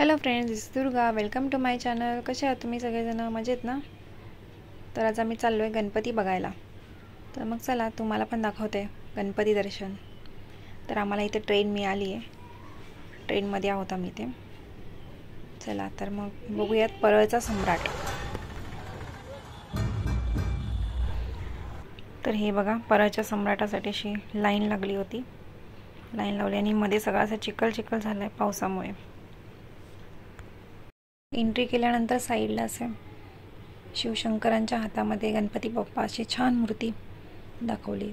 Hello friends, this Durga. Welcome to my channel. कसे आहात तुम्ही सगळेजण? मजेत ना? तर आज आम्ही चाललो आहे गणपती बघायला. तर मग चला तुम्हाला पण दाखवते गणपती दर्शन. तर आम्हाला इथे ट्रेन मिळाली आहे. ट्रेनमध्ये आहोत आम्ही इथे. चला तर मग बघूयात परळचा सम्राट. तर हे बघा, परळच्या सम्राटासाठी अशी लाईन लागली होती. लाईन लावली आणि मध्ये सगळा असा चिखल झाला आहे पावसामुळे. एंट्री केल्यानंतर साईडला असे शिवशंकरांच्या हातामध्ये गणपती बाप्पा अशी छान मूर्ती दाखवली.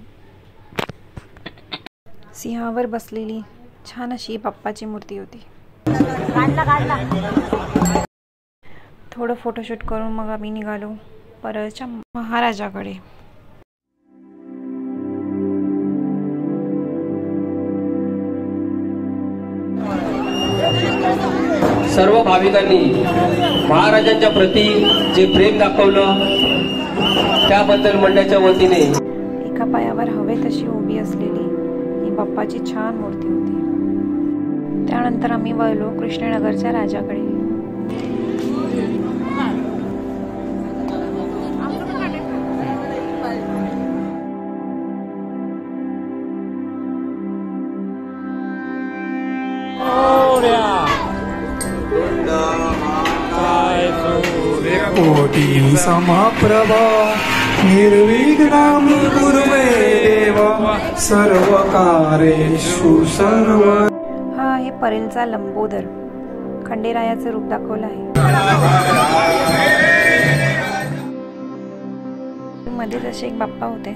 सिंहावर बसलेली छान अशी बाप्पाची मूर्ती होती. थोडं फोटोशूट करून मग आम्ही निघालो परळच्या महाराजाकडे. सर्व भाविकांनी महाराजांच्या प्रती जे प्रेम दाखवलं त्याबद्दल मंडळाच्या वतीने एका पायावर हवे तशी उभी असलेली ही बाप्पाची छान मूर्ती होती. त्यानंतर आम्ही वळलो कृष्णनगरच्या राजाकडे. कोटी समप्रभा निर्विघ्नं कुर्वे देवा सर्व कार्येषु सर्व. हा आहे परेलचा लंबोदर. खंडेरायाचं रूप दाखवलं आहे. मध्येच असे एक बाप्पा होते.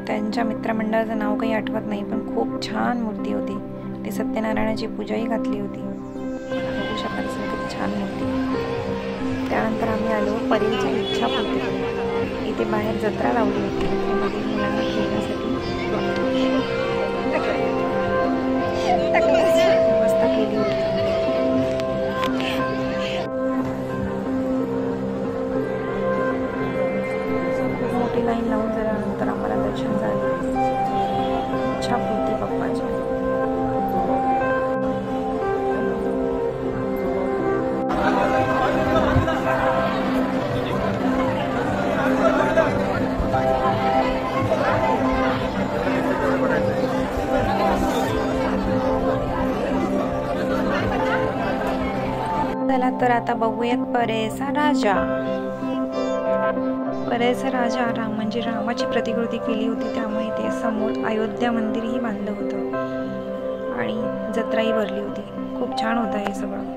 त्यांच्या मित्रमंडळाचं नाव काही आठवत नाही, पण खूप छान मूर्ती होती. ते सत्यनारायणाची पूजाही घातली होती. बघू शकाल किती छान मूर्ती. त्यानंतर आम्ही आलो परेलच्या इच्छापूर्तीकडे. इथे बाहेर जत्रा लावली होती. जत्रेमध्ये मुलांना खेळण्यासाठी व्यवस्था केली होती. खूप मोठी लाईन लावून झाल्यानंतर आम्हाला दर्शन झाले इच्छापूर्ती बाप्पाची. चला तर आता बघूयात परेचा राजा. परेचा राजा म्हणजे रामाची प्रतिकृती केली होती, त्यामुळे ते समोर अयोध्या मंदिरही बांधलं होतं आणि जत्राही भरली होती. खूप छान होतं हे सगळं.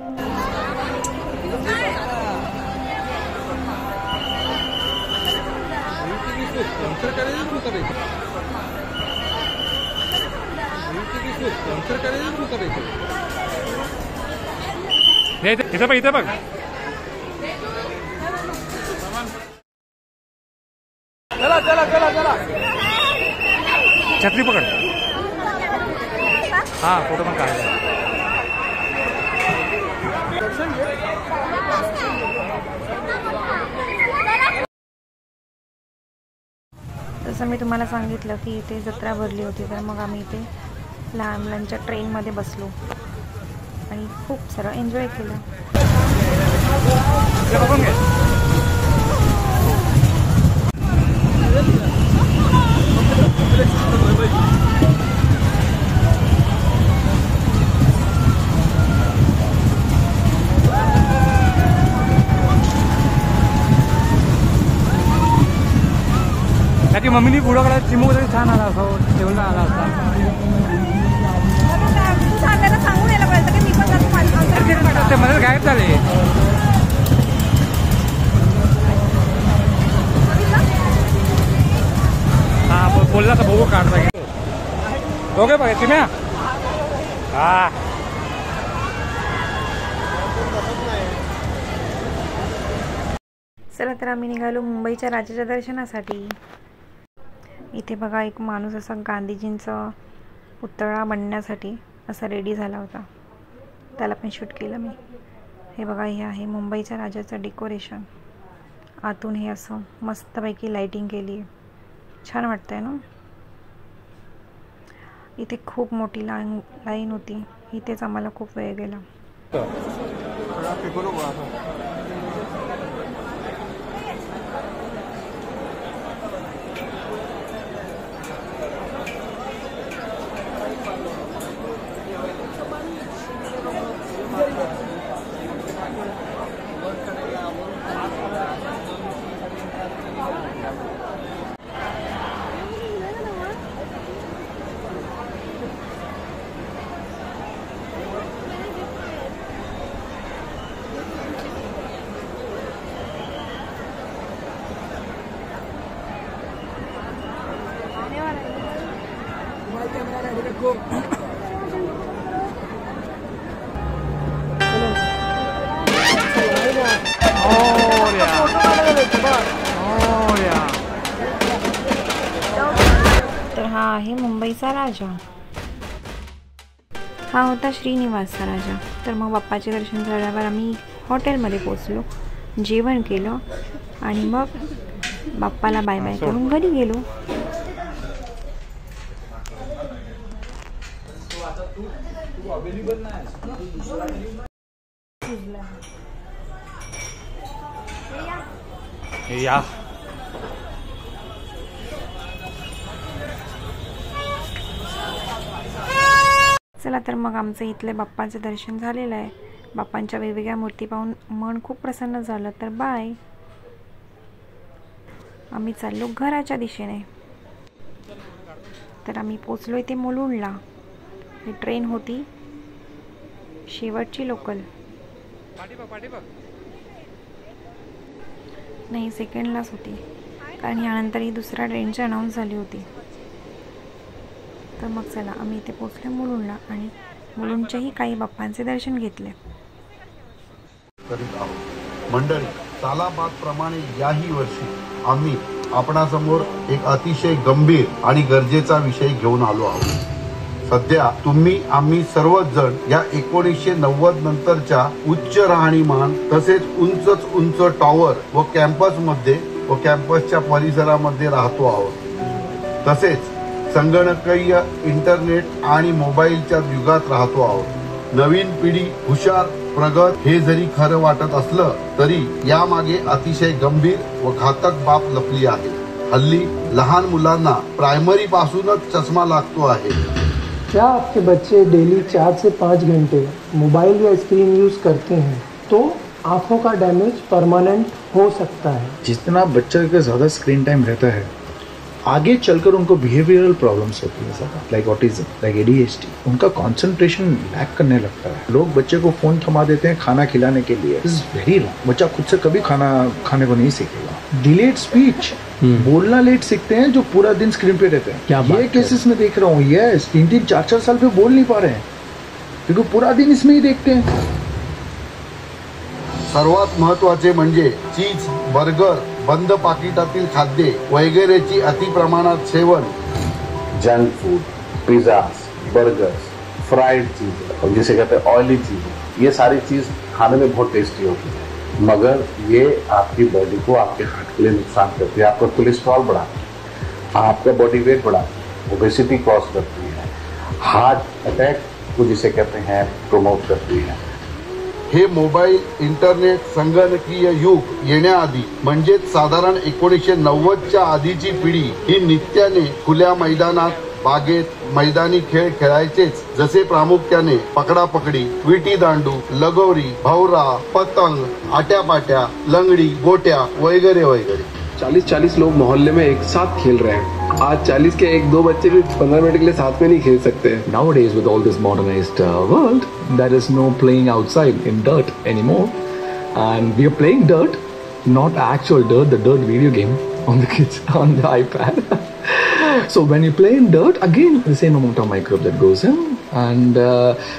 इथं बघ चला चला चला चला. छत्री पकड. हा फोटो पण काढला. जसं मी तुम्हाला सांगितलं की इथे जत्रा भरली होती, तर मग आम्ही इथे लहान मुलांच्या ट्रेनमध्ये बसलो आणि खूप सारं एन्जॉय केलं. त्याची मम्मीनी पुढं काढा चिमू तरी छान आला असं तेवढा आला असता. ते मध्ये गायब झाले. हा बोलला तर बघू काढता घे. ओके बघा चिम्या. हा चला तर आम्ही निघालो मुंबईच्या राजाच्या दर्शनासाठी. इथे बघा एक माणूस असा गांधीजींचा पुतळा बनण्यासाठी असा रेडी झाला होता. त्याला पण शूट केलं मी. हे बघा, हे आहे मुंबईच्या राजाचं डेकोरेशन. आतून हे असं मस्तपैकी लाइटिंग केली आहे. छान वाटतंय ना. इथे खूप मोठी लाईन होती. इथेच आम्हाला खूप वेळ गेला. तर हा आहे मुंबईचा राजा. हा होता श्रीनिवासचा राजा. तर मग बाप्पाचे दर्शन झाल्यावर आम्ही हॉटेलमध्ये पोचलो, जेवण केलं आणि मग बाप्पाला बाय बाय करून घरी गेलो. या चला तर मग आमचं इथले बाप्पाचं दर्शन झालेलं आहे. बाप्पांच्या वेगवेगळ्या मूर्ती पाहून मन खूप प्रसन्न झालं. तर बाय. आम्ही चाललो घराच्या दिशेने. तर आम्ही पोचलो इथे मुलुंडला. ही ट्रेन होती शेवटची लोकल. नाही, सेकंडलाच होती, कारण यानंतर ही दुसऱ्या ट्रेनची अनाऊन्स झाली होती. तर मग चला आम्ही इथे पोचलो मुलुंडला आणि मुलुंडचेही काही बाप्पांचे दर्शन घेतले. मंडळी, सालाबादप्रमाणे याही वर्षी आम्ही आपणासमोर एक अतिशय गंभीर आणि गरजेचा विषय घेऊन आलो आहोत. सध्या तुम्ही आम्ही सर्वच जण या 1990 नंतरच्या उच्च राहणीमान तसेच उंच टॉवर व कॅम्पसमध्ये व कॅम्पसच्या परिसरामध्ये राहतो आहोत. तसेच संगणकीय इंटरनेट आणि मोबाईलच्या युगात राहतो आहोत. नवीन पिढी हुशार प्रगत हे जरी खरं वाटत असलं तरी यामागे अतिशय गंभीर व घातक बाब लपली आहे. हल्ली लहान मुलांना प्रायमरी पासूनच चष्मा लागतो आहे. क्या आपके बच्चे डेली 4 से 5 घंटे मोबाइल या स्क्रीन यूज करते हैं तो आंखों का डैमेज परमानेंट हो सकता है. जितना बच्चे का ज़्यादा स्क्रीन टाइम रहता है आगे चलकर उनको बिहेवियरल प्रॉब्लम्स होती है ज़्यादा, लाइक ऑटिज्म, लाइक ADHD. उनका कंसंट्रेशन लैक करने लगता है. लोग बच्चे को फ़ोन थमा देते हैं खाना खिलाने के लिए. दिस इज वेरी रॉन्ग. बच्चा खुद से कभी खाना खाने को नहीं सीखेगा. डिलेड स्पीच, बोलना लेट सीखते हैं जो पूरा दिन स्क्रीन पे रहते हैं. ये केसेस में देख रहा हूँ. यस, 3-3, 4-4 साल पे बोल नहीं पा रहे हैं क्योंकि पूरा दिन इसमें ही देखते हैं. सर्वात महत्त्वाचे म्हणजे चीज, बर्गर, बंद पाकिटातील खाद्य वगैरेची अतिप्रमाणात सेवन. Junk food, pizzas, burgers, fried cheese और जिसे कहते हैं ऑयली चीज़, ये सारी चीज़ खाने में बहुत टेस्टी होती है मगर ये आपकी बॉडी को, आपके हार्ट के लिए नुकसान करती है. आपका कोलेस्ट्रॉल बढ़ाती है, आपका बॉडी वेट बढ़ाती है, ओबेसिटी कॉज करती है, हार्ट अटैक को जिसे कहते हैं प्रमोट करती है. हे मोबाईल, इंटरनेट, संगणकीय युग येण्याआधी म्हणजेच साधारण 1990च्या आधीची पिढी ही नित्याने खुल्या मैदानात, बागेत मैदानी खेळ खेळायचेच. जसे प्रामुख्याने पकडापकडी, विटी दांडू, लगोरी, भवरा, पतंग, आट्यापाट्या, लंगडी, गोट्या वगैरे वगैरे. 40-40 लोग मोहल्ले में एक साथ खेल रहे हैं. आज 40 के 1-2 बच्चे भी 15 मिनट के लिए साथ में नहीं खेल सकते. Nowadays with all this modernized world, there is no playing outside in dirt anymore, and we are playing dirt, not actual dirt, the dirt video game on the kids on the iPad. So when you play in dirt, again the same amount of microbe that goes in, and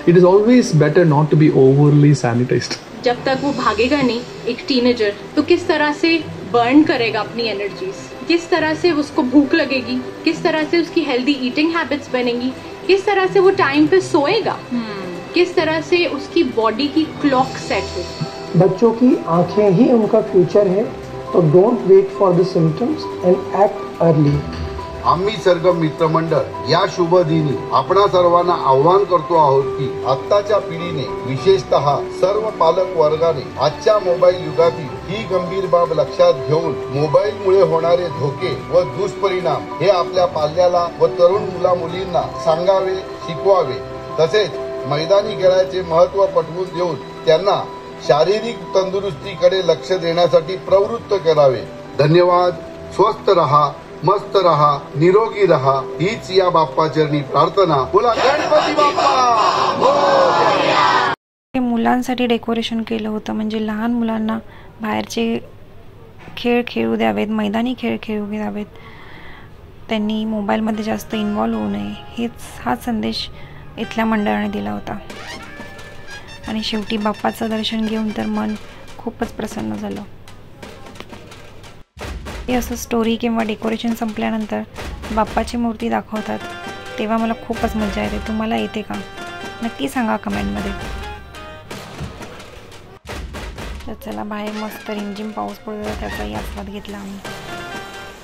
it is always better not to be overly sanitized. जब तक वो भागेगा नहीं एक teenager, तो किस तरह से burn करेगा अपनी एनर्जीज, किस तरह से उसको भूख लगेगी, किस तरह से उसकी हेल्दी ईटिंग हैबिट्स बनेंगी, किस तरह से वो टाइम पे सोएगा, किस तरह से उसकी बॉडी की क्लॉक सेट होगी. बच्चों की आंखें ही उनका फ्यूचर है, तो don't wait for the symptoms and act early. आम्ही सरगम मित्रमंडळ या शुभ दिनी आपणा सर्वांना आव्हान करतो आहोत की आत्ताच्या पिढीने विशेषतः सर्व पालक वर्गाने आजच्या मोबाईल युगातील ही गंभीर बाब लक्षात घेऊन मोबाईलमुळे होणारे धोके व दुष्परिणाम हे आपल्या पाल्याला व तरुण मुला मुलींना सांगावे, शिकवावे. तसेच मैदानी खेळाचे महत्त्व पटवून देऊन त्यांना शारीरिक तंदुरुस्तीकडे लक्ष देण्यासाठी प्रवृत्त करावे. धन्यवाद. स्वस्थ रहा, मस्त रहा, निरोगी रहा हीच या बाप्पाचरणी प्रार्थना. बोला गणपती बाप्पा मोरया. मुलांसाठी डेकोरेशन केलं होतं, म्हणजे लहान मुलांना बाहेरचे खेळ खेळू द्यावेत, मैदानी खेळ खेळू द्यावेत, त्यांनी मोबाईलमध्ये जास्त इन्व्हॉल्व होऊ नये, हाच संदेश इथल्या मंडळाने दिला होता. आणि शेवटी बाप्पाचं दर्शन घेऊन तर मन खूपच प्रसन्न झालं. हे असं स्टोरी किंवा डेकोरेशन संपल्यानंतर बाप्पाची मूर्ती दाखवतात तेव्हा मला खूपच मजा येते. तुम्हाला येते का? नक्की सांगा कमेंटमध्ये. तर चला, बाहेर मस्त रिमझिम पाऊस पडत होता, त्याचाही आस्वाद घेतला आम्ही.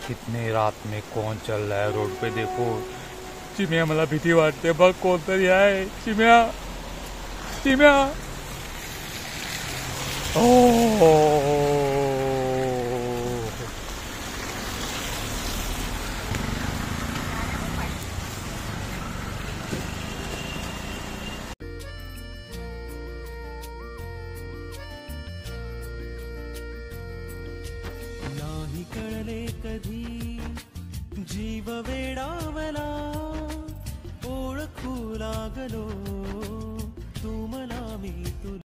कितने रात में कौन चल रहा है रोड पे देखो. चिम्या, मला भीती वाटते बघ, कोणतरी आहे. चिम्या, चिम्या. नाही कळले कधी जीव वेडावला, ओळखू लागलो तू मला, मी तुला.